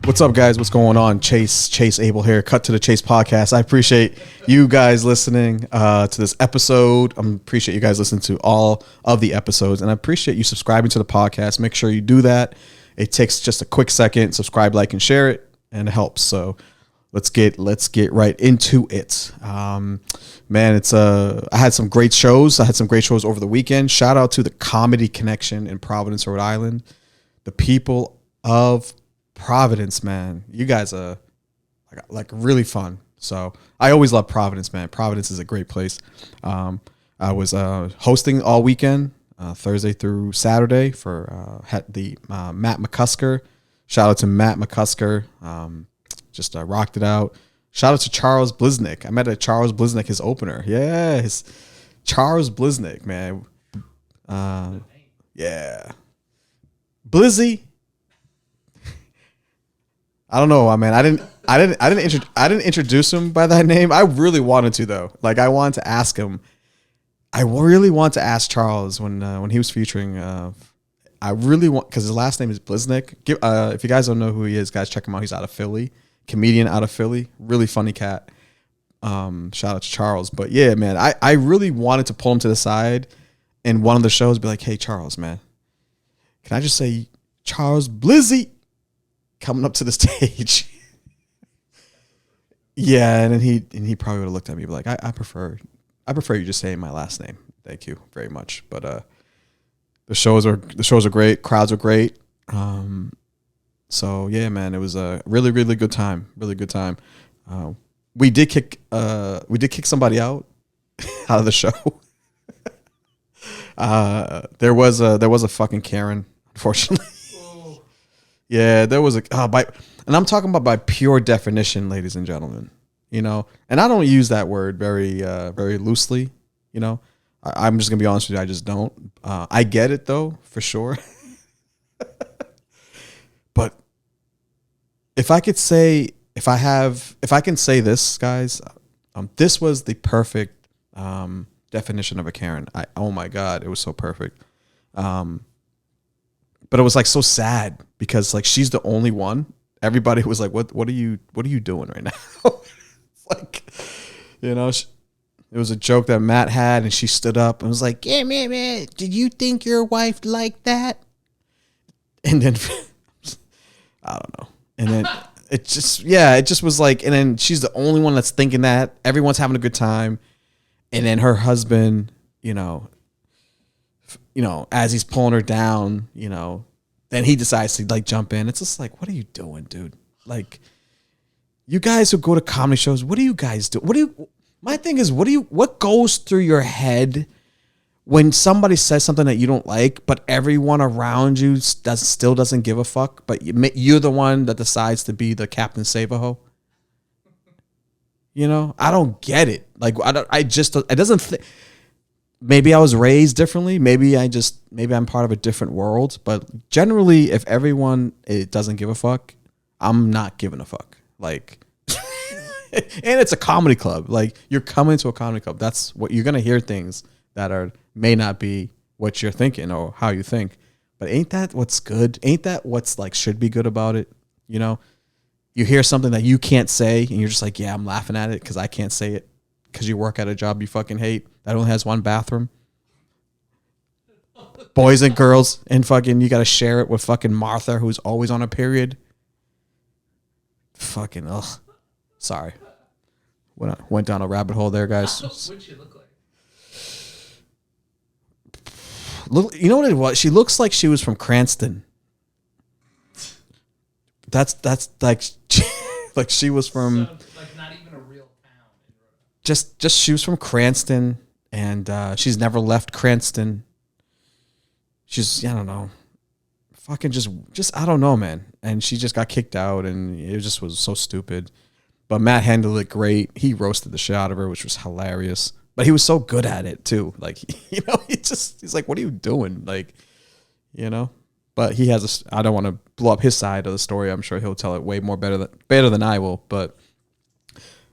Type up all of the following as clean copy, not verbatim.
What's up, guys? What's going on? Chase Abel here. Cut to the Chase podcast. I appreciate you guys listening to this episode. I appreciate you guys listening to all of the episodes, and I appreciate you subscribing to the podcast. Make sure you do that. It takes just a quick second. Subscribe, like, and share it, and it helps. So let's get right into it. Man, I had some great shows. I had some great shows over the weekend. Shout out to the Comedy Connection in Providence, Rhode Island. The people of Providence, man, you guys are like really fun. So I always love Providence, man. Providence is a great place. I was hosting all weekend, Thursday through Saturday for the Matt McCusker. Shout out to Matt McCusker. Just rocked it out. Shout out to Charles Bliznick. I met at Charles Bliznick, his opener. Yes, Charles Bliznick, man. Yeah, Blizzy. I don't know, man. I didn't introduce him by that name. I really wanted to, though. Like, I wanted to ask him. I really want to ask Charles when he was featuring. I really want, because his last name is Bliznick. If you guys don't know who he is, guys, check him out. He's out of Philly, comedian out of Philly, really funny cat. Shout out to Charles. But yeah, man, I really wanted to pull him to the side in one of the shows, be like, hey, Charles, man, can I just say Charles Blizzy coming up to the stage? Yeah, and then he probably would have looked at me and be like, I prefer you just saying my last name. Thank you very much. But the shows are great, crowds are great. So yeah, man, it was a really, really good time. Really good time. We did kick somebody out of the show. There was a fucking Karen, unfortunately. Yeah, there was and I'm talking about by pure definition, ladies and gentlemen, you know, and I don't use that word very loosely, you know. I'm just gonna be honest with you, I just don't. I get it though, for sure. But if I can say this, guys, this was the perfect definition of a Karen. Oh my God, it was so perfect. But it was like so sad because like she's the only one. Everybody was like, "What are you doing right now?" It's like, you know, it was a joke that Matt had, and she stood up and was like, "Yeah, man, did you think your wife liked that?" And then I don't know. And then it just was like, and then she's the only one that's thinking that. Everyone's having a good time, and then her husband, you know, as he's pulling her down, you know, then he decides to like jump in. It's just like, what are you doing, dude? Like, you guys who go to comedy shows, what do you guys do? My thing is, what goes through your head when somebody says something that you don't like, but everyone around you still doesn't give a fuck, but you're the one that decides to be the Captain Save-A-Ho? You know, I don't get it. Like, it doesn't. Maybe I was raised differently. Maybe I'm part of a different world. But generally, if everyone doesn't give a fuck, I'm not giving a fuck. Like, and it's a comedy club. Like, you're coming to a comedy club. That's what you're gonna hear, things that may not be what you're thinking or how you think. But ain't that what's good? Ain't that what's like should be good about it? You know, you hear something that you can't say, and you're just like, yeah, I'm laughing at it because I can't say it. Because you work at a job you fucking hate that only has one bathroom. Boys and girls, and fucking you got to share it with fucking Martha, who's always on a period. Fucking ugh. Sorry. Went down a rabbit hole there, guys. What'd she look like? You know what it was? She looks like she was from Cranston. That's like like she was from. So, like, not even a real town. Just she was from Cranston, and she's never left Cranston. She's, I don't know, fucking just I don't know, man. And she just got kicked out, and it just was so stupid. But Matt handled it great. He roasted the shit out of her, which was hilarious. But he was so good at it too. Like, you know, he's like, "What are you doing?" Like, you know. But he has I don't want to blow up his side of the story. I'm sure he'll tell it way more better than I will. But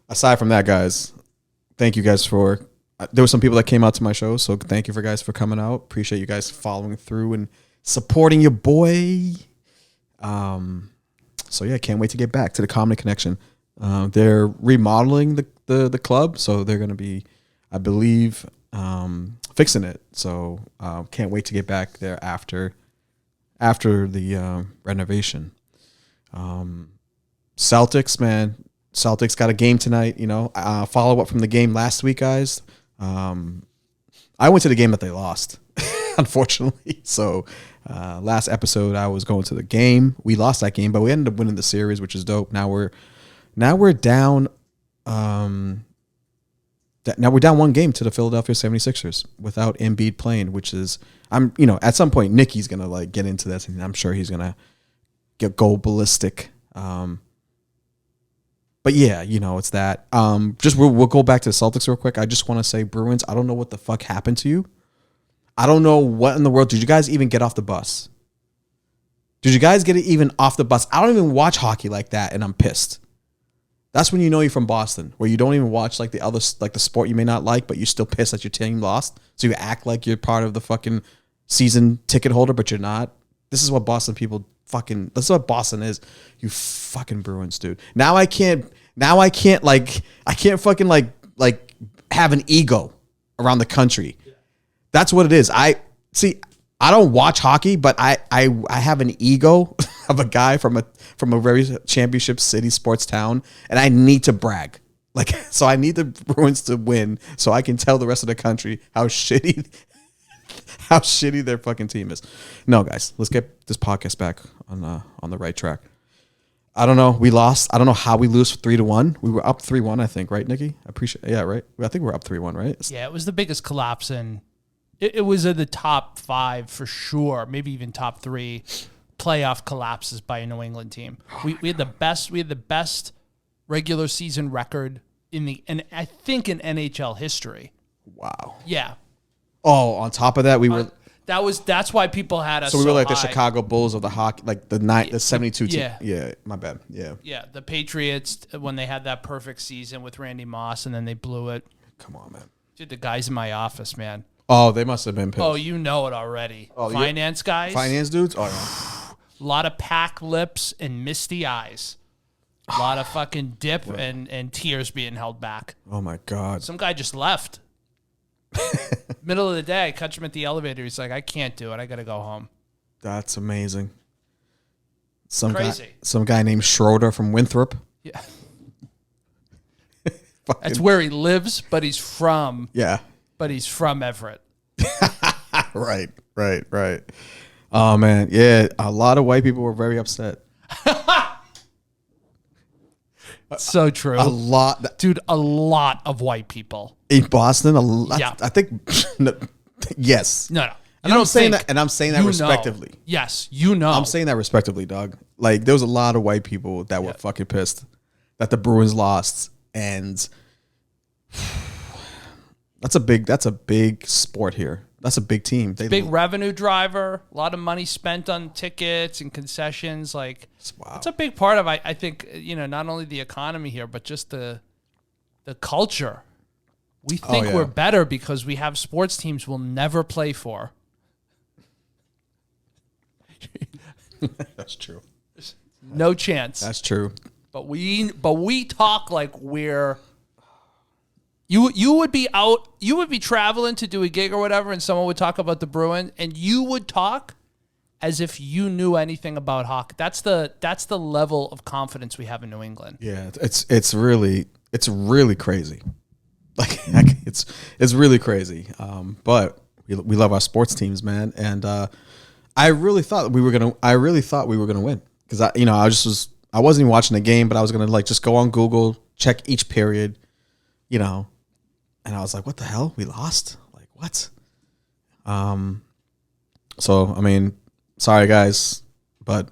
aside from that, guys, thank you guys for. There were some people that came out to my show, so thank you guys for coming out. Appreciate you guys following through and supporting your boy. So yeah, can't wait to get back to the Comedy Connection. They're remodeling the club, so they're going to be, I believe, fixing it. So can't wait to get back there after the renovation. Celtics, man. Celtics got a game tonight. Follow up from the game last week, guys. I went to the game that they lost, unfortunately. So last episode, I was going to the game. We lost that game, but we ended up winning the series, which is dope. Now we're down. Now we're down one game to the Philadelphia 76ers without Embiid playing, which is at some point Nicky's gonna like get into this, and I'm sure he's gonna go ballistic. But yeah, it's that. We'll go back to the Celtics real quick. I just want to say, Bruins, I don't know what the fuck happened to you. I don't know what in the world. Did you guys even get off the bus? Did you guys get it even off the bus? I don't even watch hockey like that, and I'm pissed. That's when you know you're from Boston, where you don't even watch like the other, like the sport you may not like, but you're still pissed that your team lost. So you act like you're part of the fucking season ticket holder, but you're not. This is what Boston people this is what Boston is. You fucking Bruins, dude. Now I can't fucking like have an ego around the country. That's what it is. I don't watch hockey, but I have an ego of a guy from a very championship city sports town, and I need to brag. So I need the Bruins to win so I can tell the rest of the country how shitty their fucking team is. No, guys, let's get this podcast back on the right track. I don't know. We lost. I don't know how we lose 3-1. We were up 3-1, I think, right, Nikki? Yeah, right. I think we're up 3-1, right? Yeah, it was the biggest collapse in. It was in the top 5 for sure, maybe even top 3 playoff collapses by a New England team. We had the best regular season record in I think in NHL history. Wow. Yeah. Oh, on top of that, we were. That's why people had us. So we were like high. the Chicago Bulls of the hockey, like the 72 team. Yeah. Yeah, my bad. Yeah. Yeah, the Patriots when they had that perfect season with Randy Moss, and then they blew it. Come on, man. Dude, the guys in my office, man. Oh, they must have been pissed. Oh, you know it already. Oh, Finance guys. Finance dudes? Oh, yeah. A lot of packed lips and misty eyes. A lot of fucking dip and tears being held back. Oh, my God. Some guy just left. Middle of the day, I catch him at the elevator. He's like, I can't do it. I got to go home. That's amazing. Crazy. Some guy named Schroeder from Winthrop. Yeah. That's where he lives, but he's from. Yeah. But he's from Everett. Right. Oh, man. Yeah, a lot of white people were very upset. So true. A lot. Dude, a lot of white people. In Boston, a lot. Yeah. I think, yes. No. And I'm saying that respectively. Yes, you know. I'm saying that respectively, dog. Like, there was a lot of white people that were fucking pissed that the Bruins lost, and that's a big sport here. That's a big team. Big revenue driver. A lot of money spent on tickets and concessions. Like, wow. It's a big part of, I think, not only the economy here, but just the culture. We think we're better because we have sports teams we'll never play for. That's true. No chance. That's true. But we talk like we're. You would be out. You would be traveling to do a gig or whatever, and someone would talk about the Bruins, and you would talk as if you knew anything about hockey. That's the level of confidence we have in New England. Yeah, it's really crazy. Like it's really crazy. But we love our sports teams, man, and I really thought we were gonna win because I wasn't even watching the game, but I was gonna just go on Google, check each period, and I was like, what the hell? We lost? Like, what? So, I mean, sorry, guys. But,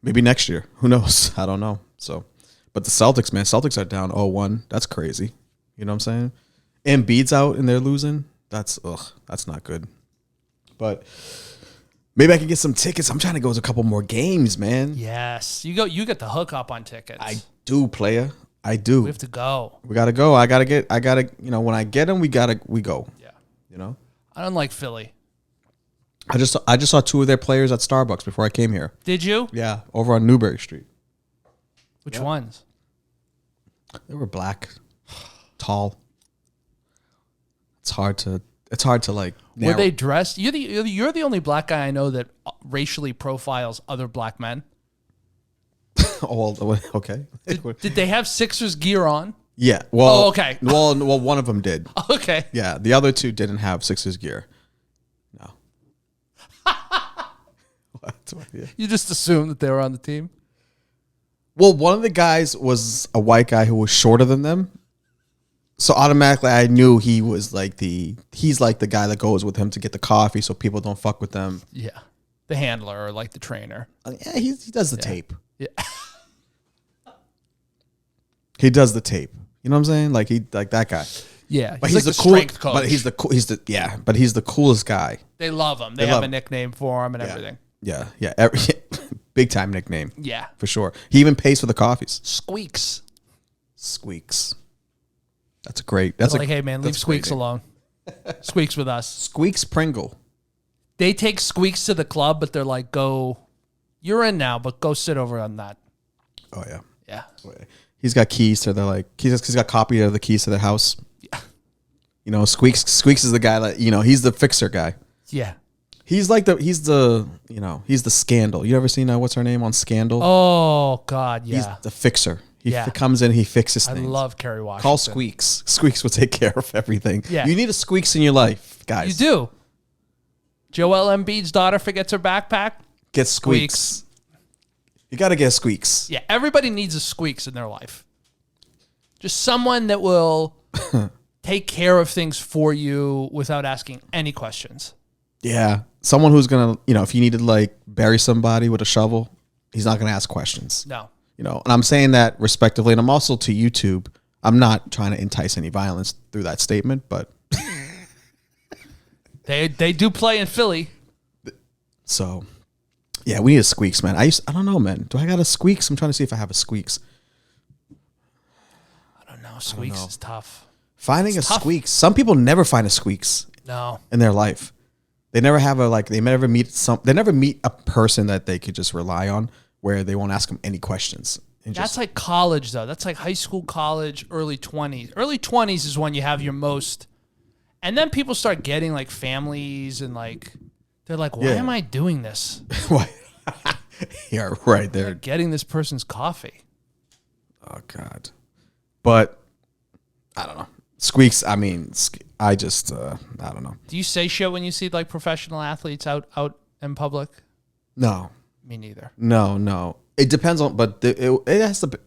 maybe next year. Who knows? I don't know. So, but the Celtics, man. Celtics are down 0-1. That's crazy. You know what I'm saying? Embiid's out and they're losing. That's not good. But maybe I can get some tickets. I'm trying to go to a couple more games, man. Yes. You get the hookup on tickets. I do, player. I do. We have to go. We gotta go. I gotta. When I get them, we go. Yeah. You know. I don't like Philly. I just saw two of their players at Starbucks before I came here. Did you? Yeah, over on Newbury Street. Which ones? They were black, tall. It's hard to like. Were they dressed? You're the only black guy I know that racially profiles other black men. Oh, okay. Did they have Sixers gear on? Yeah. Well. Oh, okay. Well, one of them did. Okay. Yeah. The other two didn't have Sixers gear. No. What? Yeah. You just assumed that they were on the team. Well, one of the guys was a white guy who was shorter than them. So automatically I knew he's like the guy that goes with him to get the coffee so people don't fuck with them. Yeah. The handler or like the trainer. Yeah, he does the tape. Yeah. He does the tape. You know what I'm saying? Like that guy. Yeah. But he's he's like the the strength coach. But he's the coolest guy. They love him. They have a nickname for him and everything. Yeah. Big time nickname. Yeah. For sure. He even pays for the coffees. Squeaks. That's great. Hey man, leave Squeaks alone. Squeaks with us. Squeaks Pringle. They take Squeaks to the club, but they're like, you're in now, but go sit over on that. Oh yeah. Yeah. He's got keys to he's got copy of the keys to their house. Yeah. You know, Squeaks is the guy that, he's the fixer guy. Yeah. He's the Scandal. You ever seen what's her name on Scandal? Oh God, yeah. He's the fixer. He Yeah. comes in, he fixes I things. love Kerry Washington. Call Squeaks. Squeaks will take care of everything. Yeah. You need a Squeaks in your life, guys. You do. Joel Embiid's daughter forgets her backpack. Get Squeaks. You got to get Squeaks. Yeah, everybody needs a Squeaks in their life. Just someone that will take care of things for you without asking any questions. Yeah. Someone who's going to, if you need to like bury somebody with a shovel, he's not going to ask questions. No. And I'm saying that respectively, and I'm also to YouTube. I'm not trying to entice any violence through that statement, but they do play in Philly. So, yeah, we need a Squeaks, man. I don't know, man. Do I got a Squeaks? I'm trying to see if I have a Squeaks. I don't know. Squeaks is tough. Finding a Squeaks. Some people never find a Squeaks. No. In their life. They never have they never meet a person that they could just rely on where they won't ask them any questions. That's like college, though. That's like high school, college, early 20s. Early 20s is when you have your most... And then people start getting like families and like... They're like, why am I doing this? Why? Yeah, right. They're getting this person's coffee. Oh, God. But, I don't know. Squeaks, I mean, I don't know. Do you say shit when you see like professional athletes out in public? No. Me neither. No. It depends on, but it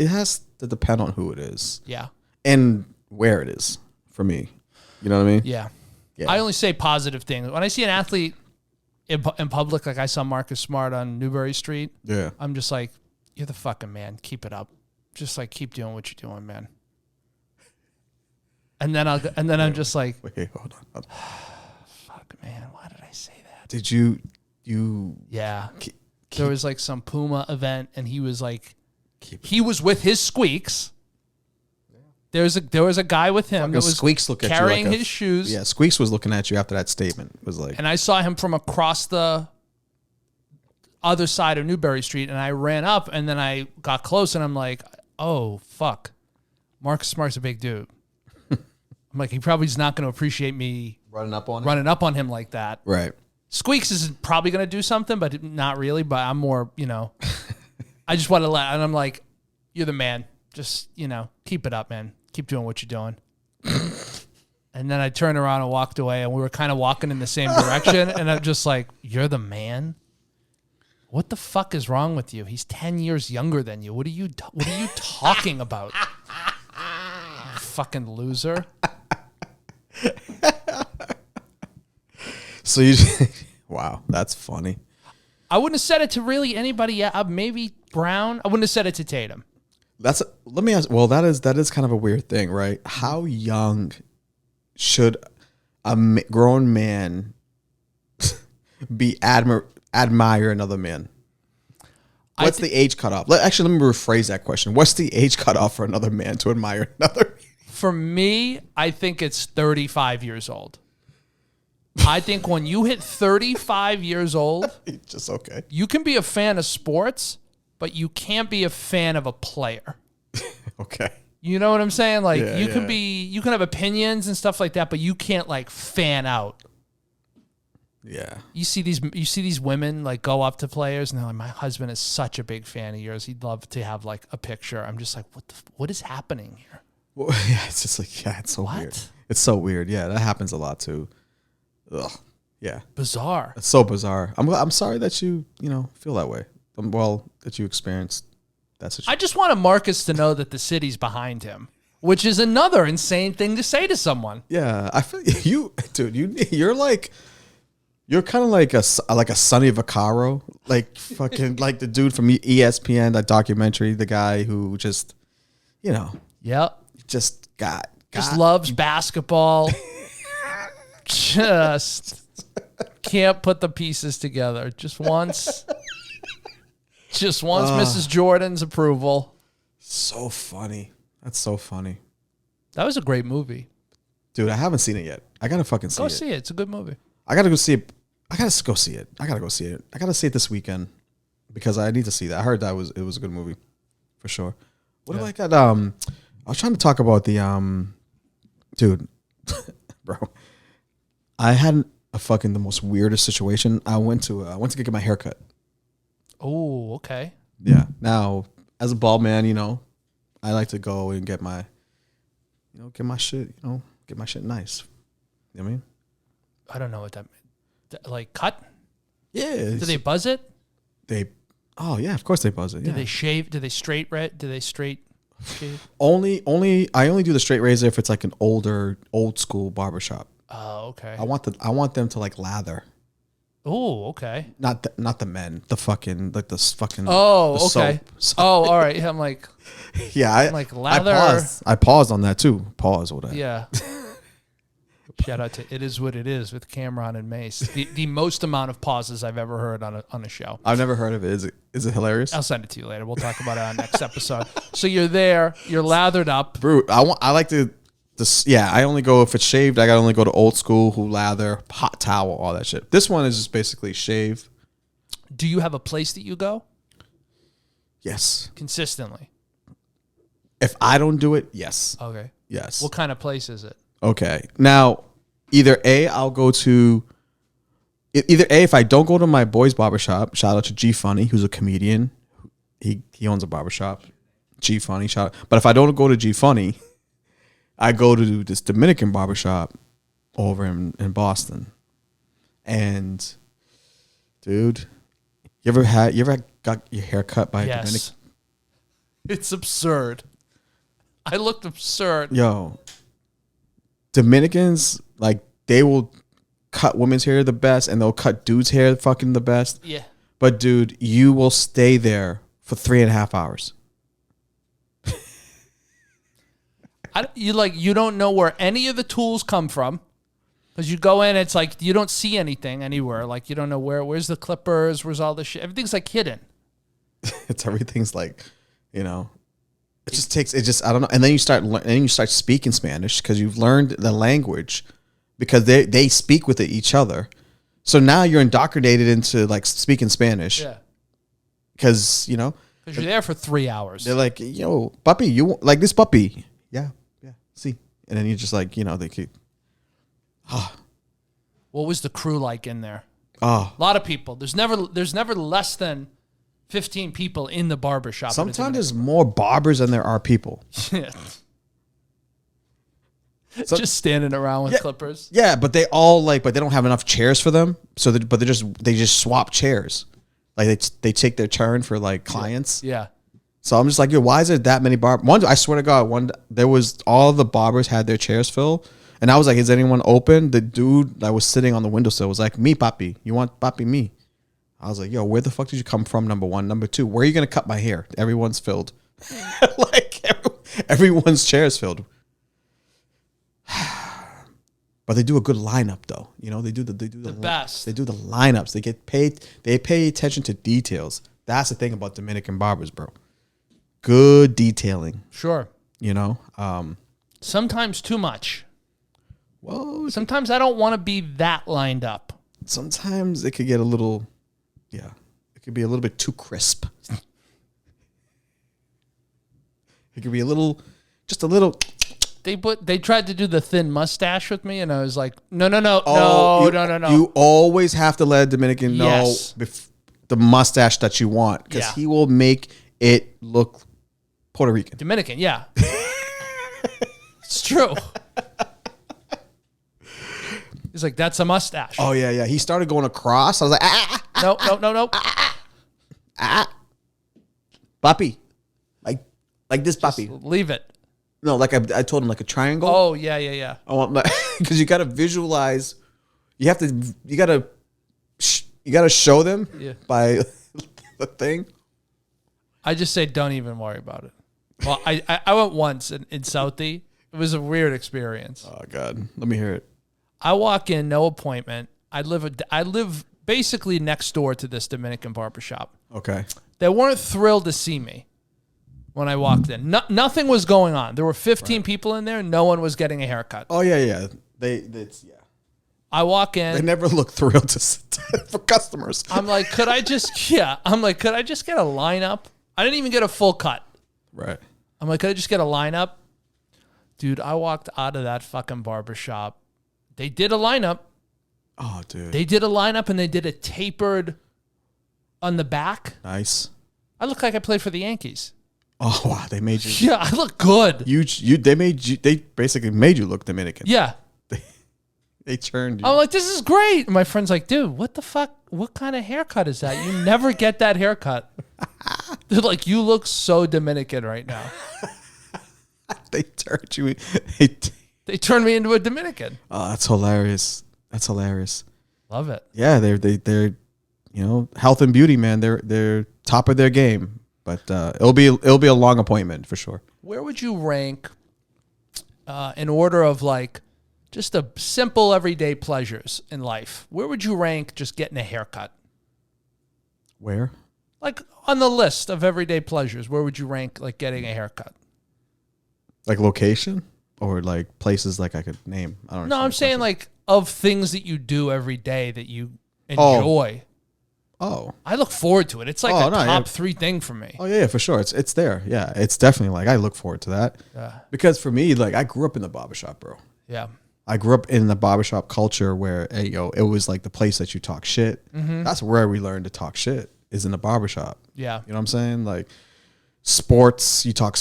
has to depend on who it is. Yeah. And where it is for me. You know what I mean? Yeah. I only say positive things. When I see an athlete in public, like I saw Marcus Smart on Newbury Street. Yeah. I'm just like, you're the fucking man. Keep it up. Just like keep doing what you're doing, man. And then I'm just like, wait, hold on. Fuck, man. Why did I say that? Did you? Yeah. There was like some Puma event, and he was like, he was with his Squeaks. There was a guy with him that was Squeaks look at carrying you like his shoes. Yeah, Squeaks was looking at you after that statement. It was like, and I saw him from across the other side of Newbury Street, and I ran up, and then I got close, and I'm like, oh fuck, Marcus Smart's a big dude. I'm like, he probably is not going to appreciate me running up on him like that. Right. Squeaks is probably going to do something, but not really. But I'm more, I just want to and I'm like, you're the man. Just, keep it up, man. Keep doing what you're doing. And then I turned around and walked away, and we were kind of walking in the same direction. And I'm just like, you're the man? What the fuck is wrong with you? He's 10 years younger than you. What are you talking about? You fucking loser. So you, wow, that's funny. I wouldn't have said it to really anybody. Maybe Brown. I wouldn't have said it to Tatum. Let me ask. Well, that is kind of a weird thing, right? How young should a grown man be admire another man? What's the age cutoff? Actually, let me rephrase that question. What's the age cutoff for another man to admire another? For me, I think it's 35 years old. I think when you hit 35 years old, Just okay. you can be a fan of sports, but you can't be a fan of a player. Okay. You know what I'm saying? Like Yeah, you can yeah. you can have opinions and stuff like that, but you can't like fan out. Yeah. You see these women like go up to players and they're like, my husband is such a big fan of yours. He'd love to have like a picture. I'm just like, what is happening here? Well, yeah, it's just like, yeah, it's so What? weird. It's so weird. Yeah, that happens a lot too. Ugh. Yeah. Bizarre. It's so bizarre. I'm sorry that you feel that way. Well, that you experienced that situation. I just wanted Marcus to know that the city's behind him, which is another insane thing to say to someone. Yeah, I feel you, dude. You're kind of like a Sonny Vaccaro, like fucking like the dude from ESPN, that documentary, the guy who just, Yep. just Just loves basketball. Just can't put the pieces together. Just once Mrs. Jordan's approval. so funny. That's so funny, That was a great movie. dude. I haven't seen it yet. I gotta fucking see Go it. see it. It's a good movie. I gotta go see it. I gotta go see it. I gotta see it this weekend because I need to see that. I heard that it was a good movie for sure. What do I got? I was trying to talk about the dude, bro. I had the most weirdest situation. I went to get my hair cut. Oh, okay. Yeah. Now, as a bald man, I like to go and get my shit nice. You know what I mean? I don't know what that meant. Like cut? Yeah. Do they buzz it? Oh yeah, of course they buzz it. Yeah. Do they shave? Do they straight red? Do they straight shave? I only do the straight razor if it's like an old school barbershop. Oh, okay. I want them to like lather. Oh, okay. Not the men. The fucking like this fucking. Oh, the okay. soap. Oh, all right. I'm like, Yeah, like lather. I paused on that too. Pause or whatever. yeah. Shout out to It Is What It Is with Cameron and Mace. The most amount of pauses I've ever heard on a show. I've never heard of it. Is it hilarious? I'll send it to you later. We'll talk about it on next episode. So you're there. You're lathered up. Bro, I like to. Yeah, I only go if it's shaved. I gotta only go to old school, who lather, hot towel, all that shit. This one is just basically shave. Do you have a place that you go Yes. consistently? If I don't do it, yes. Okay. Yes. What kind of place is it? Okay. Now, either I'll go to. Either if I don't go to my boy's barbershop, shout out to G Funny, who's a comedian. He owns a barbershop. G Funny, shout out. But if I don't go to G Funny, I go to this Dominican barbershop over in Boston. And dude, you ever got your hair cut by a Yes. Dominican? It's absurd. I looked absurd. Yo, Dominicans, like, they will cut women's hair the best and they'll cut dudes' hair fucking the best. Yeah. But dude, you will stay there for 3.5 hours. You don't know where any of the tools come from because you go in, it's like you don't see anything anywhere. Like you don't know where's the clippers, where's all the shit. Everything's like hidden. Everything's like, it just I don't know. And then you start speaking Spanish because you've learned the language because they speak with each other. So now you're indoctrinated into like speaking Spanish. Yeah. Because Because you're there for 3 hours. they're like, yo, puppy, you like this puppy? Yeah. See, and then you're just like, they keep. What was the crew like in there? Oh, A lot of people. There's never less than 15 people in the barber shop. sometimes there's more barbers than there are people. Yeah. So- Just standing around with Yeah. clippers. Yeah, but they all but they don't have enough chairs for them. So, they just swap chairs. Like they take their turn for like clients. Yeah. So I'm just like, yo, why is there that many barbers? One, I swear to God, there was all the barbers had their chairs filled, and I was like, is anyone open? The dude that was sitting on the windowsill was like, me, papi, you want papi, me? I was like, yo, where the fuck did you come from? Number one, number two, where are you gonna cut my hair? Everyone's filled, like everyone's chairs filled. But they do a good lineup though. They do the best. They do the lineups. They get paid. They pay attention to details. That's the thing about Dominican barbers, bro. Good detailing. Sure. You know. Sometimes too much. Well, Sometimes I don't want to be that lined up. sometimes it could get a little, yeah, it could be a little bit too crisp. It could be just a little. They tried to do the thin mustache with me, and I was like, no. Oh, You always have to let a Dominican know Yes. The mustache that you want, because Yeah. he will make it look Puerto Rican. Dominican, yeah. It's true. He's like, that's a mustache. Oh yeah. He started going across. I was like, No. papi, like this papi. Leave it. No, like I told him, like a triangle. Oh, yeah. I want because you got to visualize. You gotta show them by the thing. I just say, don't even worry about it. Well, I went once in Southie. It was a weird experience. Oh God, let me hear it. I walk in, no appointment. I live basically next door to this Dominican barber shop. Okay. They weren't thrilled to see me when I walked in. Nothing was going on. There were 15 people in there. No one was getting a haircut. Oh yeah. It's I walk in. They never look thrilled for customers. I'm like, could I just get a lineup? I didn't even get a full cut. Right. I'm like, could I just get a lineup? Dude, I walked out of that fucking barber shop. They did a lineup. Oh, dude. They did a lineup and they did a tapered on the back. Nice. I look like I played for the Yankees. Oh wow, they made you. Yeah, I look good. They basically made you look Dominican. Yeah. They turned you. I'm like, this is great. And my friend's like, dude, what the fuck? What kind of haircut is that? You never get that haircut. They're like, you look so Dominican right now. They turned you. They turned me into a Dominican. Oh, that's hilarious. That's hilarious. Love it. Yeah, they're health and beauty, man. They're top of their game. But it'll be a long appointment for sure. Where would you rank in order of like just a simple everyday pleasures in life? Where would you rank just getting a haircut? Where? Like on the list of everyday pleasures, where would you rank like getting a haircut? Like location or like places like I could name? I don't know. No, I'm saying like of things that you do every day that you enjoy. Oh. I look forward to it. It's like top 3 thing for me. Oh yeah, for sure. It's there. Yeah, it's definitely like I look forward to that. Because for me, like I grew up in the barbershop, bro. Yeah. I grew up in the barbershop culture where it was like the place that you talk shit. That's where we learned to talk shit, is in the barbershop. Yeah. You know what I'm saying? Like sports, you talk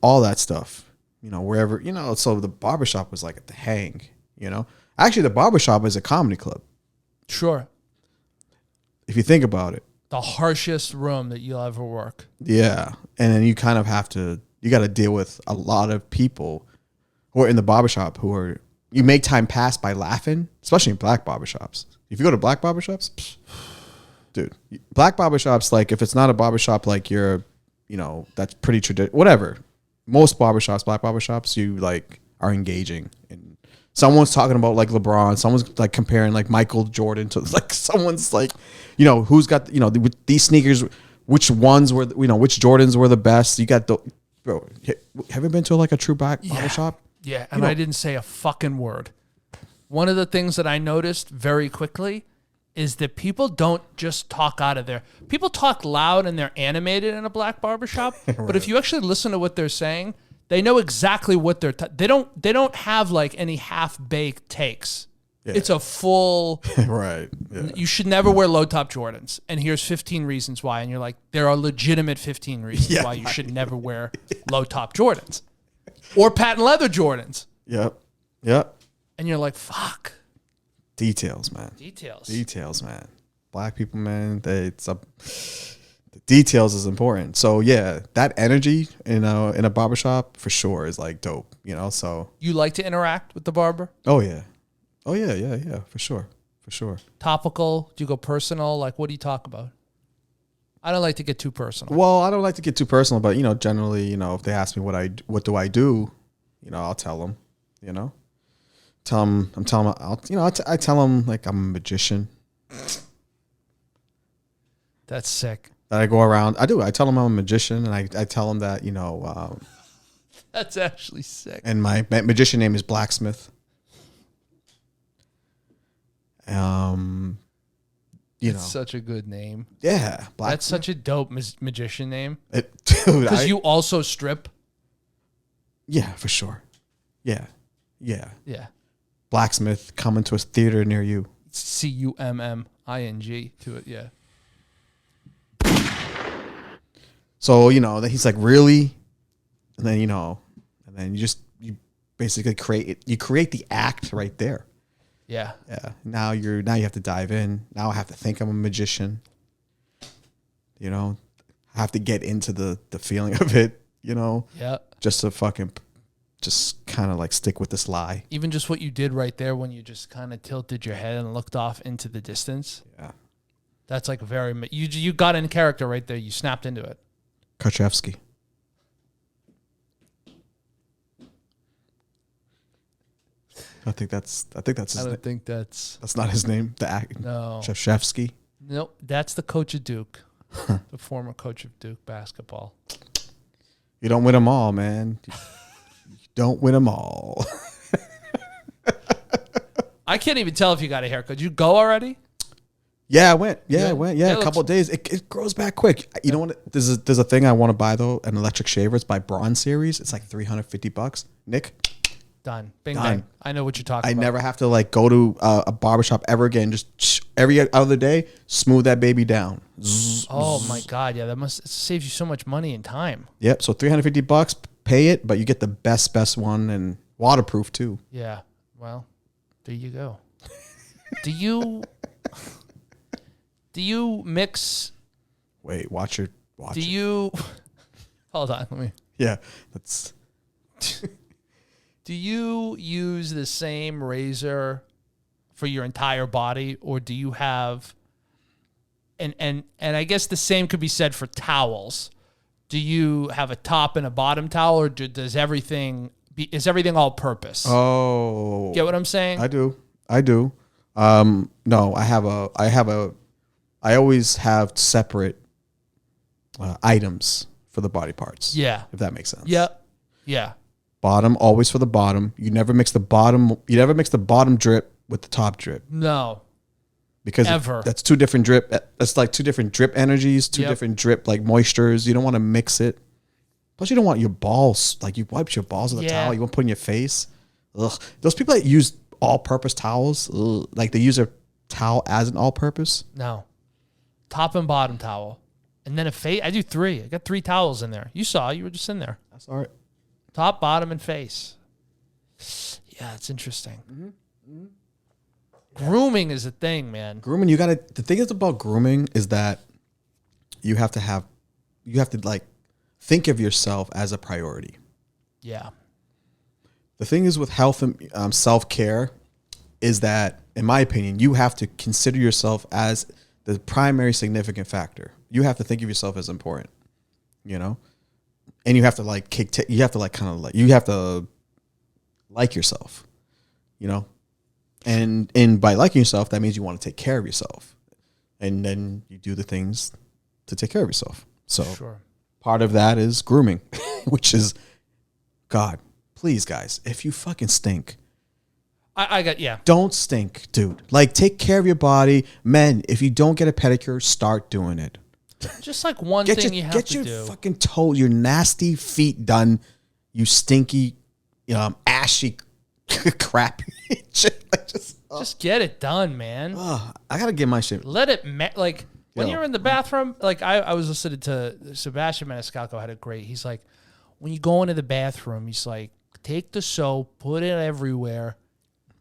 all that stuff. Wherever, so the barbershop was like at the hang, Actually, the barbershop is a comedy club. Sure. If you think about it. The harshest room that you'll ever work. Yeah. And then you kind of you got to deal with a lot of people who are in the barbershop you make time pass by laughing, especially in black barbershops. If you go to black barbershops, dude, black barbershops, like if it's not a barbershop, like that's pretty traditional, whatever. Most barbershops, black barbershops, you like are engaging and someone's talking about like LeBron, someone's like comparing like Michael Jordan to like someone's like, who's got, with these sneakers, which ones were, which Jordans were the best. You got bro, have you been to like a true barbershop? Yeah, and I didn't say a fucking word. One of the things that I noticed very quickly is that people don't just talk out of there. People talk loud and they're animated in a black barbershop, right. But if you actually listen to what they're saying, they know exactly what they don't have like any half-baked takes. Yeah. It's a full right. Yeah. You should never wear low-top Jordans. And here's 15 reasons why. And you're like, there are legitimate 15 reasons why you should never wear low-top Jordans. Or patent leather Jordans. Yep. And you're like, fuck. Details, man. Details, man. Black people, man. The details is important. So yeah, that energy, in a barbershop for sure is like dope. So you like to interact with the barber? Oh yeah, for sure. Topical? Do you go personal? Like, what do you talk about? I don't like to get too personal. Well, I don't like to get too personal, but generally, if they ask me what do I do, I'll tell them, I tell them like I'm a magician. That's sick. That I go around. I tell them I'm a magician, and I tell them that that's actually sick. And my magician name is Blacksmith. You It's know, such a good name. yeah, That's such a dope magician name. Dude. Because you also strip. Yeah, for sure. Yeah. Yeah. Blacksmith coming to a theater near you. CUMMING to it. Yeah. So, you know, then he's like, really? And then, you basically create the act right there. Yeah. Yeah. Now you have to dive in. Now I have to think I'm a magician. You know, I have to get into the feeling of it, you know? Yeah. Just to just kind of like stick with this lie. Even just what you did right there when you just kind of tilted your head and looked off into the distance. Yeah. That's like you got in character right there. You snapped into it. Kachevsky. I think that's his name. That's not his name. The act. No. Krzyzewski. Nope. That's the coach of Duke, the former coach of Duke basketball. You don't win them all, man. You don't win them all. I can't even tell if you got a haircut. Did you go already? Yeah, I went. Yeah. I went. Yeah, a couple of days. It grows back quick. You know what? There's a thing I want to buy though. An electric shaver. It's by Bronze Series. It's like $350. Nick. Done. Bing Done. bang. I know what you're talking I about. never have to like go to a barbershop ever again. Just every other day, smooth that baby down. Oh my God. Yeah. It saves you so much money and time. Yep. So $350, pay it, but you get the best one and waterproof too. Yeah. Well, there you go. Do you mix? Wait, watch it. You? Hold on. Let me. Yeah, that's. Do you use the same razor for your entire body, or do you have? And I guess the same could be said for towels. Do you have a top and a bottom towel, or is everything all purpose? Oh, Get what I'm saying? I do. No, I always have separate items for the body parts. Yeah. If that makes sense. Yeah. Bottom always for the bottom. You never mix the bottom drip with the top drip. No. Because that's two different drip. That's like two different drip energies, two different drip like moistures. You don't want to mix it. Plus, you don't want your balls, like you wipe your balls with a towel. You want to put in your face. Ugh. Those people that use all-purpose towels, like they use a towel as an all-purpose. No. Top and bottom towel. And then a face. I do 3. I got 3 towels in there. You saw. You were just in there. That's all right. Top, bottom, and face. Yeah, it's interesting. Mm-hmm. Grooming is a thing, man. Grooming, the thing is about grooming is that you have to like think of yourself as a priority. Yeah. The thing is with health and self-care is that, in my opinion, you have to consider yourself as the primary significant factor. You have to think of yourself as important, you know? And you have to like you have to like yourself, you know? And by liking yourself, that means you want to take care of yourself. And then you do the things to take care of yourself. So part of that is grooming, which is, God, please, guys, if you fucking stink, don't stink, dude. Like, take care of your body. Men, if you don't get a pedicure, start doing it. Just like one thing you have to do. Get your fucking your nasty feet done, you stinky, ashy, crappy shit. Like, just get it done, man. I gotta get my shit. Let it, when you're in the bathroom, like I was listening to Sebastian Maniscalco had a great, he's like, when you go into the bathroom, he's like, take the soap, put it everywhere,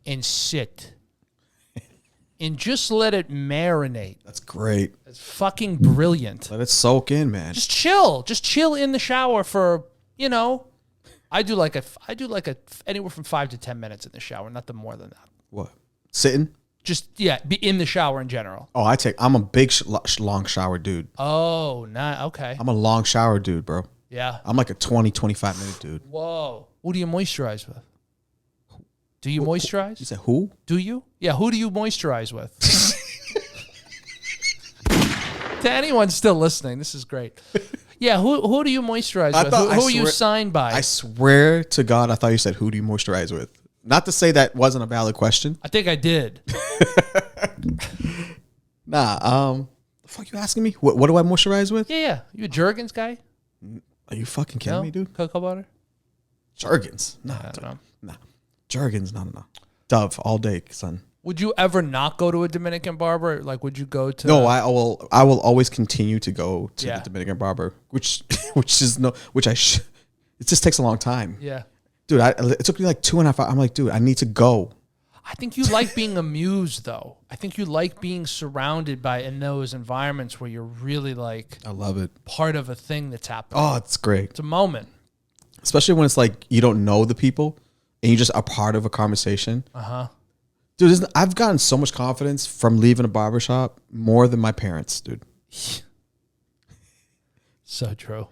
and sit. And just let it marinate. That's great. It's fucking brilliant. Let it soak in, man. Just chill. Just chill in the shower for, I do like anywhere from 5 to 10 minutes in the shower, nothing more than that. What? Sitting? Just, be in the shower in general. Oh, I'm a big long shower dude. Oh, okay. I'm a long shower dude, bro. Yeah. I'm like a 20, 25 minute dude. Whoa. Who do you moisturize with? Do you moisturize? You said who? Do you? Yeah, who do you moisturize with? To anyone still listening, this is great. Yeah, who do you moisturize with? Who are you signed by? I swear to God, I thought you said who do you moisturize with? Not to say that wasn't a valid question. I think I did. The fuck you asking me? What do I moisturize with? Yeah. You a Jergens guy? Are you fucking kidding No? me, dude? Cocoa butter? Jergens. Nah, I don't know. nah. Jergens, no. Dove all day, son. Would you ever not go to a Dominican barber? Like, would you go to? No, I will always continue to go to Yeah. the Dominican Barber, which it just takes a long time. Yeah. Dude, it took me like 2.5 hours. I'm like, dude, I need to go. I think you like being amused, though. I think you like being surrounded by in those environments where you're really like I love it. part of a thing that's happening. Oh, it's great. It's a moment. Especially when it's like you don't know the people and you just are part of a conversation. Dude, I've gotten so much confidence from leaving a barbershop more than my parents, dude. So true.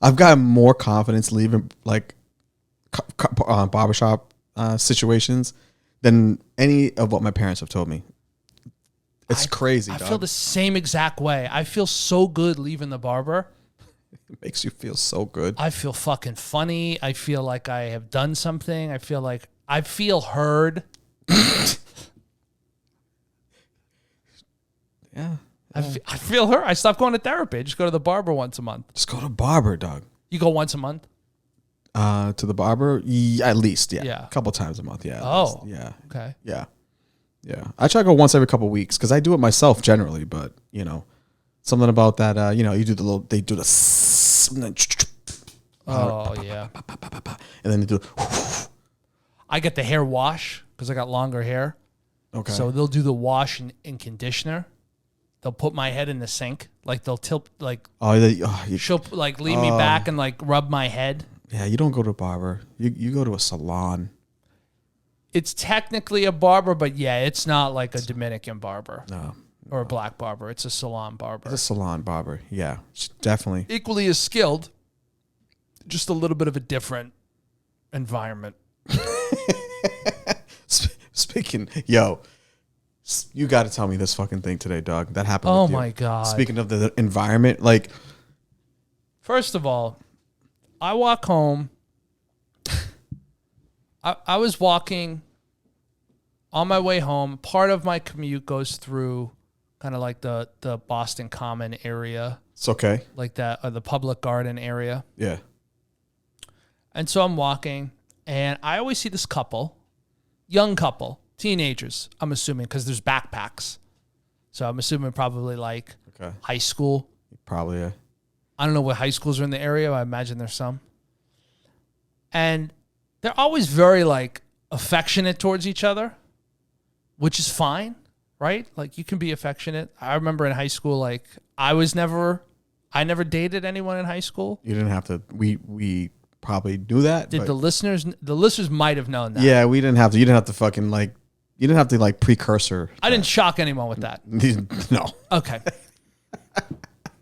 I've gotten more confidence leaving like barbershop situations than any of what my parents have told me. It's crazy, I dog. feel the same exact way. I feel so good leaving the barber. It makes you feel so good. I feel fucking funny. I feel like I have done something. I feel heard. Yeah. I feel her. I stopped going to therapy. I just go to the barber once a month. Just go to barber, dog. You go once a month? To the barber? Yeah, at least, yeah. Yeah. A couple times a month, yeah. at Oh. least. Yeah. Okay. Yeah. Yeah. I try to go once every couple of weeks because I do it myself generally, but, something about that, you do they do the, and then, Oh, yeah. and then they do, I get the hair wash because I got longer hair. okay. So they'll do the wash and conditioner. They'll put my head in the sink. Like they'll tilt, like she'll like lean me back and like rub my head. yeah, you don't go to a barber. You go to a salon. It's technically a barber, but yeah, it's not like a Dominican barber No. or a black barber. It's a salon barber. It's a salon barber. Yeah, definitely. Equally as skilled, just a little bit of a different environment. Speaking, you got to tell me this fucking thing today, dog. That happened. Oh with you. my God. Speaking of the environment, like, First of all, I walk home. I was walking on my way home. Part of my commute goes through kind of like the Boston Common area, it's okay. like that, or the Public Garden area. Yeah. And so I'm walking, and I always see this couple, young couple, teenagers, I'm assuming, because there's backpacks. So I'm assuming probably like Okay. high school. Probably. Yeah. I don't know what high schools are in the area. I imagine there's some. And they're always very like affectionate towards each other, which is fine, right? Like you can be affectionate. I remember in high school, like I never dated anyone in high school. You didn't have to. We probably knew that. Did but the listeners might have known that. yeah, we didn't have to. You didn't have to fucking like. You didn't have to like precursor. I didn't shock anyone with that. No. Okay.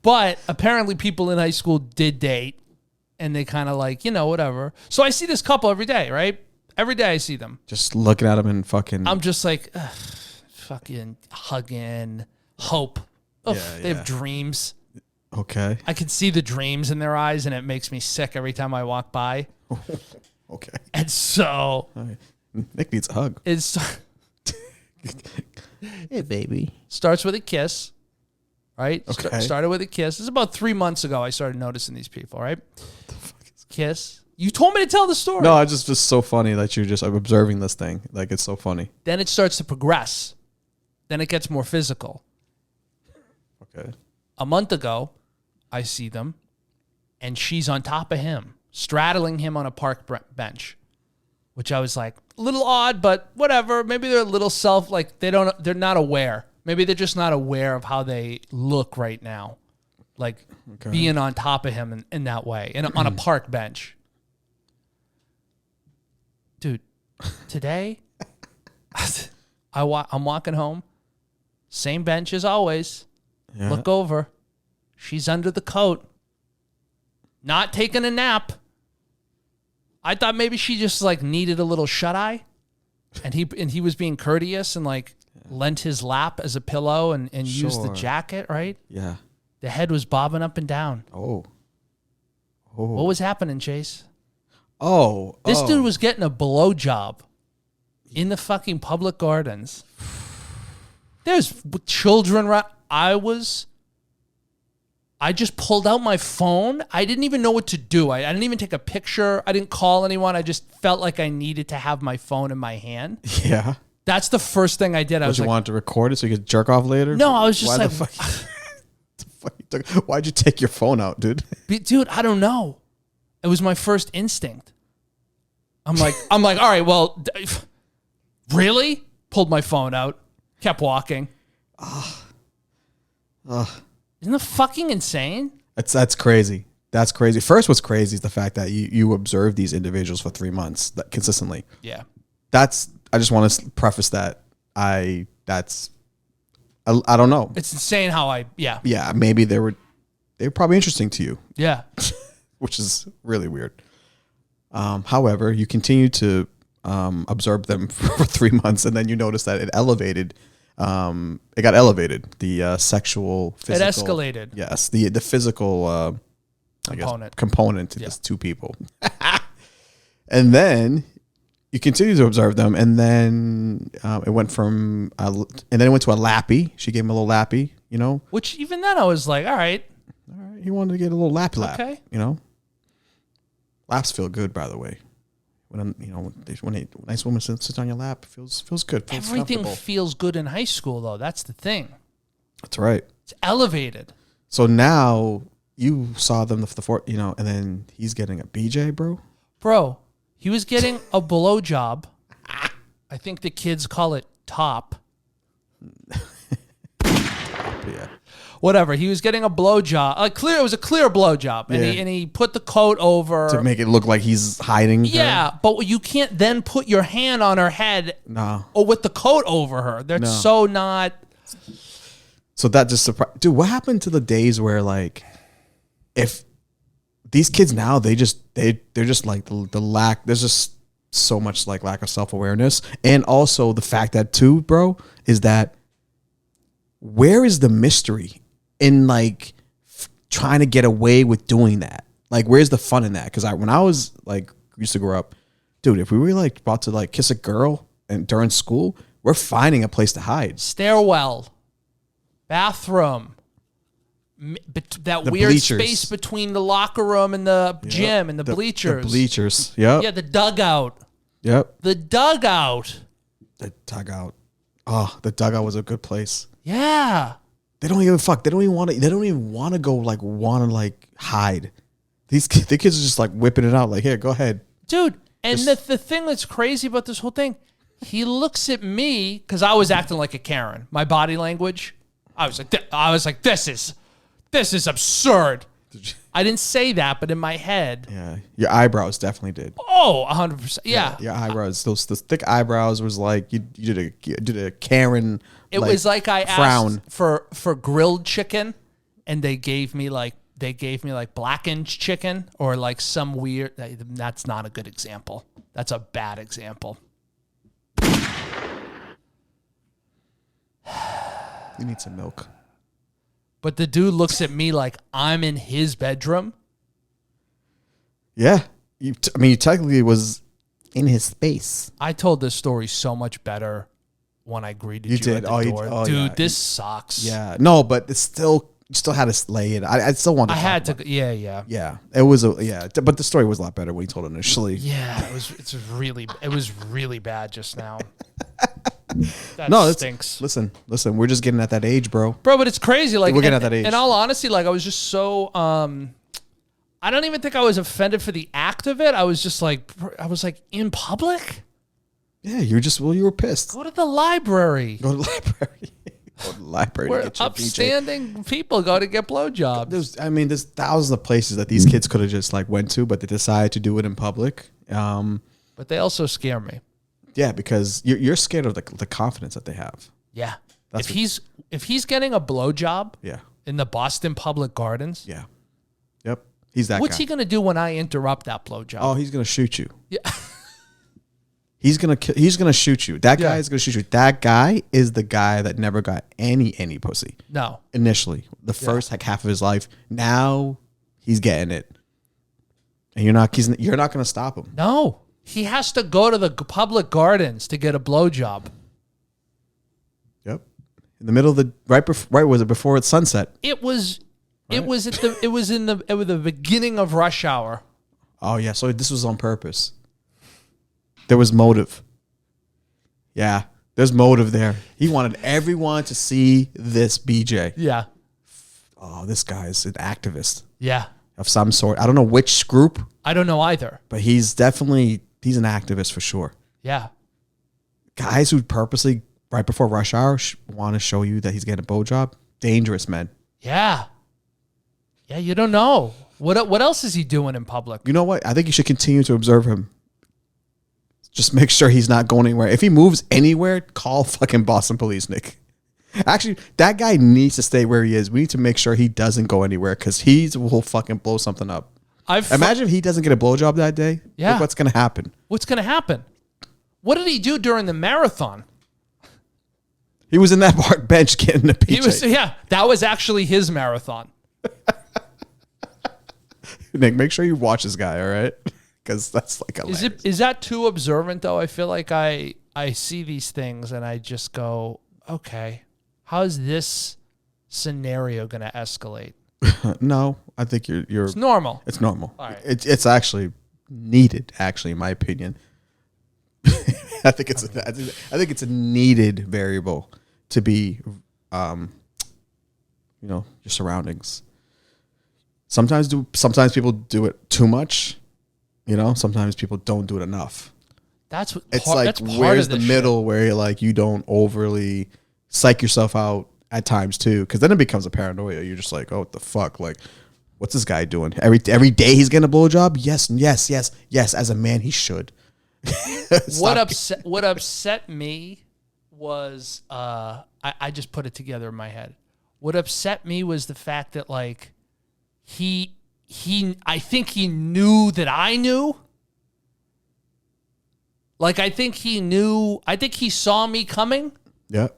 But apparently people in high school did date and they kind of like, whatever. So I see this couple every day, right? Every day I see them. Just looking at them and fucking. I'm just like, ugh, fucking hugging, hope. Ugh, Yeah, they yeah. have dreams. Okay. I can see the dreams in their eyes and it makes me sick every time I walk by. Okay. And so All right. Nick needs a hug. it's Hey, baby. starts with a kiss, right? Okay. Started with a kiss. This is about 3 months ago I started noticing these people, right? Kiss. You told me to tell the story. No, it's just so funny that you're just observing this thing. Like, it's so funny. Then it starts to progress. Then it gets more physical. Okay. A month ago, I see them, and she's on top of him, straddling him on a park bench, which I was like, a little odd, but whatever. Maybe they're a little they're not aware. Maybe they're just not aware of how they look right now, like being on top of him in that way, and on a park bench. Dude, today, I'm walking home, same bench as always. Yeah. Look over. She's under the coat. Not taking a nap. I thought maybe she just like needed a little shut eye. And he was being courteous and like lent his lap as a pillow and used the Sure. jacket, right? Yeah. The head was bobbing up and down. Oh. What was happening, Chase? Oh. This dude was getting a blowjob in the fucking public gardens. There's children. I just pulled out my phone. I didn't even know what to do. I didn't even take a picture. I didn't call anyone. I just felt like I needed to have my phone in my hand. Yeah. That's the first thing I did. I was you like, wanted to record it so you could jerk off later? No, I was just Why like, the fuck why'd you take your phone out, dude? dude, I don't know. It was my first instinct. I'm like, all right, well, really? Pulled my phone out, kept walking. Isn't that fucking insane? That's crazy. That's crazy. First, what's crazy is the fact that you observed these individuals for 3 months consistently. Yeah. I just want to preface that I don't know. It's insane how Yeah, maybe they were probably interesting to you. Yeah. Which is really weird. However, you continue to observe them for 3 months, and then you notice that it elevated. It got elevated. The sexual, physical. It escalated. Yes, the physical component to these two people. And then you continue to observe them, and then it went from and then it went to a lappy. She gave him a little lappy, you know. Which even then I was like, all right. He wanted to get a little lappy lap. Okay. You know. Laps feel good, by the way. When a nice woman sits on your lap, it feels good. Feels Everything feels good in high school, though. That's the thing. That's right. It's elevated. So now you saw them and then he's getting a BJ, bro. Bro, he was getting a blowjob. I think the kids call it top. Yeah. Whatever. He was getting a blowjob. It was a clear blowjob, and he put the coat over to make it look like he's hiding. Yeah, but you can't then put your hand on her head. No. Or with the coat over her. That's so not. So that just surprised. Dude, what happened to the days where like, if these kids now they're just like the lack. There's just so much like lack of self-awareness, and also the fact that too, bro, is that where is the mystery in like trying to get away with doing that? Like, where's the fun in that? Because when I was like used to grow up, dude, if we were like about to like kiss a girl and during school, we're finding a place to hide. Stairwell, bathroom, that The weird bleachers. space between the locker room and the gym and the bleachers. The bleachers. Yep. Yeah, the dugout. Yep. The dugout. The dugout. Oh, the dugout was a good place. Yeah. They don't give a fuck. They don't even want to go like hide. The kids are just like whipping it out. Like, here, go ahead. Dude, and the thing that's crazy about this whole thing, he looks at me because I was acting like a Karen. My body language, I was like, this is absurd. I didn't say that, but in my head, Yeah, your eyebrows definitely did. oh, 100%. Yeah. Your eyebrows, those thick eyebrows was like you did a Karen. It was like I frown. asked for grilled chicken, and they gave me like blackened chicken or like some weird. That's not a good example. That's a bad example. You need some milk. But the dude looks at me like I'm in his bedroom. Yeah, you technically was in his space. I told this story so much better when I greeted you did. at the door. Dude, yeah. this sucks. Yeah, no, but you still had to slay it. I still wanted. I had to. Yeah. Yeah, it was but the story was a lot better when he told it initially. Yeah, it was really bad just now. That No, stinks. Listen, we're just getting at that age, bro. Bro, but it's crazy. Like, We're getting at that age. In all honesty, like, I was just so. I don't even think I was offended for the act of it. I was just like, in public. Yeah, you were pissed. Go to the library. Go to the library. Go to the library. Where to get your BJ. upstanding people go to get blowjobs. There's thousands of places that these kids could have just like went to, but they decided to do it in public. But they also scare me. Yeah, because you're scared of the confidence that they have. Yeah. If he's getting a blowjob Yeah. in the Boston Public Gardens, Yeah. Yep. He's that what's guy. he going to do when I interrupt that blowjob? Oh, he's gonna shoot you. Yeah. He's gonna shoot you. That guy Yeah. is gonna shoot you. That guy is the guy that never got any pussy No. initially. The first like half of his life. Now he's getting it, and you're not gonna stop him. No. He has to go to the public gardens to get a blowjob. Yep. in the middle of the right was it before it's sunset? It was it was in the beginning of rush hour. Oh yeah, so this was on purpose. There was motive. Yeah, there's motive there. He wanted everyone to see this BJ. Yeah. Oh, this guy's an activist Yeah. of some sort. I don't know which group, I don't know either. but he's an activist for sure. Yeah. Guys who purposely right before rush hour want to show you that he's getting a blowjob, dangerous, man. Yeah. Yeah, you don't know. What else is he doing in public? You know what? I think you should continue to observe him. Just make sure he's not going anywhere. If he moves anywhere, call fucking Boston police, Nick. Actually, that guy needs to stay where he is. We need to make sure he doesn't go anywhere because he will fucking blow something up. Imagine if he doesn't get a blowjob that day. Yeah. Look what's going to happen. What's going to happen? What did he do during the marathon? He was in that park bench getting a PJ. That was actually his marathon. Nick, make sure you watch this guy, all right? Because that's like hilarious. Is that too observant though? I feel like I see these things and I just go, okay, how is this scenario going to escalate? No, I think you're. It's normal. It's normal. All right. It's actually needed. Actually, in my opinion, I think it's a needed variable to be, your surroundings. Sometimes people do it too much. Sometimes people don't do it enough. That's It's where's the middle where you're like you don't overly psych yourself out at times too, because then it becomes a paranoia. You're just like, oh, what the fuck? Like, what's this guy doing? Every day he's getting a blowjob? Yes. As a man, he should. What upset me was I just put it together in my head. What upset me was the fact that like I think he knew that I knew. Like I think he saw me coming. Yeah.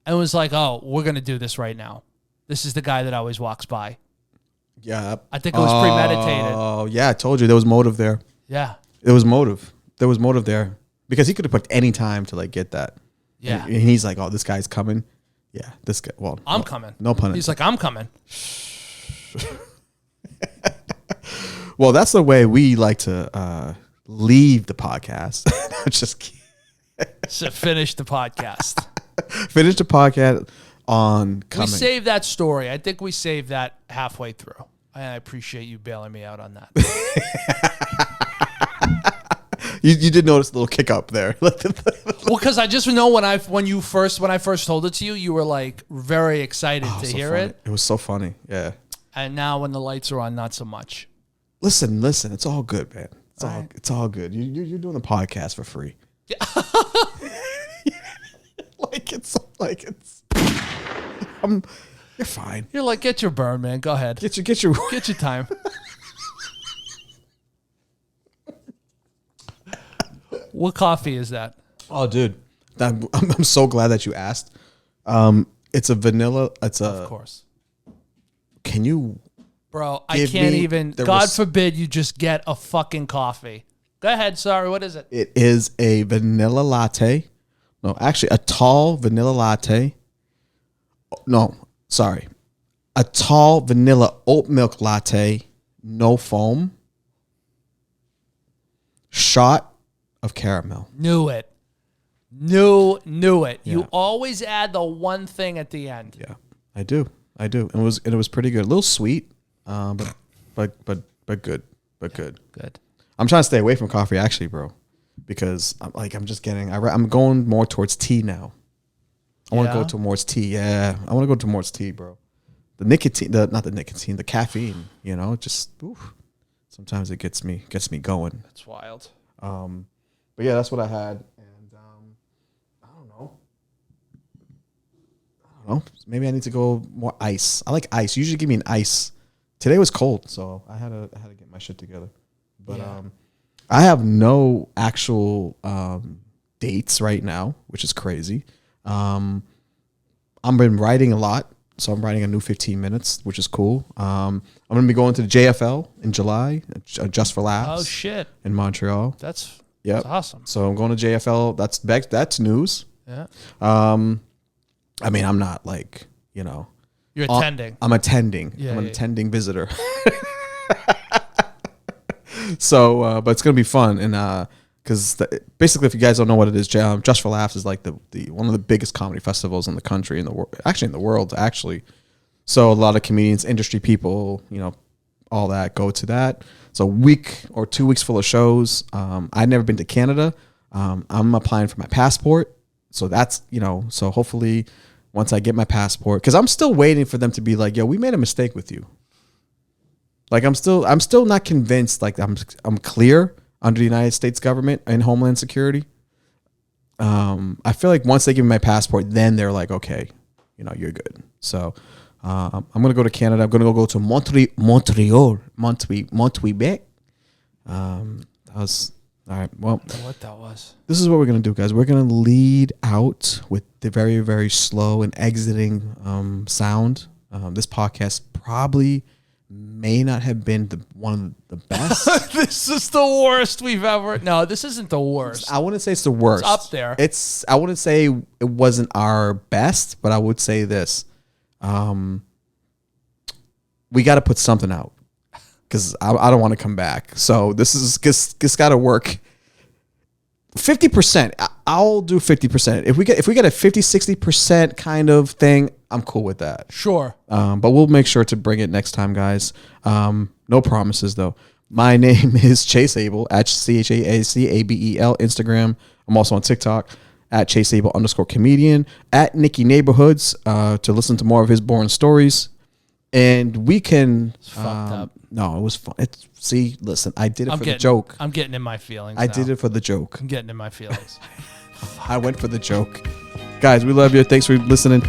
And was like, oh, we're gonna do this right now. This is the guy that always walks by. Yeah. I think it was premeditated. Oh yeah, I told you there was motive there. Yeah. There was motive there because he could have picked any time to like get that. Yeah. And he's like, oh, this guy's coming. Yeah, this guy. Well, I'm coming. No pun intended. He's like, I'm coming. Well, that's the way we like to leave the podcast. Just kidding. So finish the podcast. Finish the podcast on coming. We saved that story. I think we saved that halfway through. And I appreciate you bailing me out on that. You did notice a little kick up there. Well, because I just know when I first told it to you, you were like very excited to hear funny. it. It was so funny. Yeah. And now when the lights are on, not so much. Listen. It's all good, man. It's all good. You're doing the podcast for free. You're fine. You're like, get your burn, man. Go ahead. Get your Get your time. What coffee is that? Oh, dude, I'm so glad that you asked. It's a vanilla. Of course. Can you, bro? I give can't me even. the God forbid you just get a fucking coffee. Go ahead. Sorry. What is it? It is a vanilla latte. No, actually, a tall vanilla latte. No, sorry, a tall vanilla oat milk latte, no foam. Shot of caramel. Knew it. Knew it. Yeah. You always add the one thing at the end. Yeah, I do. And it was pretty good. A little sweet, but good. Good. Good. I'm trying to stay away from coffee, actually, bro, because I'm going more towards tea now. I want to go towards tea. Yeah, I want to go towards tea, bro. The nicotine, not the nicotine, the caffeine. Just sometimes it gets me going. That's wild. But yeah, that's what I had, and I don't know. Maybe I need to go more ice. I like ice. Usually give me an ice. Today was cold, so I had to get my shit together. But I have no actual dates right now, which is crazy. I've been writing a lot, so I'm writing a new 15 minutes, which is cool. I'm going to be going to the JFL in July, Just for Laughs. Oh shit! In Montreal. That's awesome. So I'm going to JFL. That's news. Yeah. I mean, I'm not like, you know, You're attending. I'm attending. Yeah, I'm an yeah. attending visitor. So, but it's gonna be fun, and because basically, if you guys don't know what it is, Just for Laughs is like the one of the biggest comedy festivals in the country, in the world, actually in the world, actually. So a lot of comedians, industry people, you know, all that go to that. It's a week or 2 weeks full of shows. I've never been to Canada. I'm applying for my passport, so that's, you know, so hopefully once I get my passport, because I'm still waiting for them to be like, yo, we made a mistake with you. Like I'm still not convinced. Like I'm clear under the United States government and Homeland Security. I feel like once they give me my passport, then they're like, okay, you know, you're good. So I'm gonna go to Canada. I'm gonna go to Montreal. That was all right. Well, I don't know what that was. this is what we're gonna do, guys. We're gonna lead out with the very, very slow and exiting sound. This podcast probably may not have been one of the best. This is the worst we've ever. No, this isn't the worst. I wouldn't say it's the worst. It's up there. I wouldn't say it wasn't our best, but I would say this. We got to put something out because I don't want to come back. So this got to work. 50%. I'll do 50%. If we get a 50, 60% kind of thing, I'm cool with that. Sure. But we'll make sure to bring it next time, guys. No promises though. My name is Chase Abel at CHASEABEL Instagram. I'm also on TikTok at Chase Abel _comedian, at Nicky Neighborhoods to listen to more of his boring stories. And we can. It's fucked up. No, it was fun. Listen, I did it for the getting, joke. I'm getting in my feelings. I now. did it for the joke. I'm getting in my feelings. I went for the joke. Guys, we love you. Thanks for listening.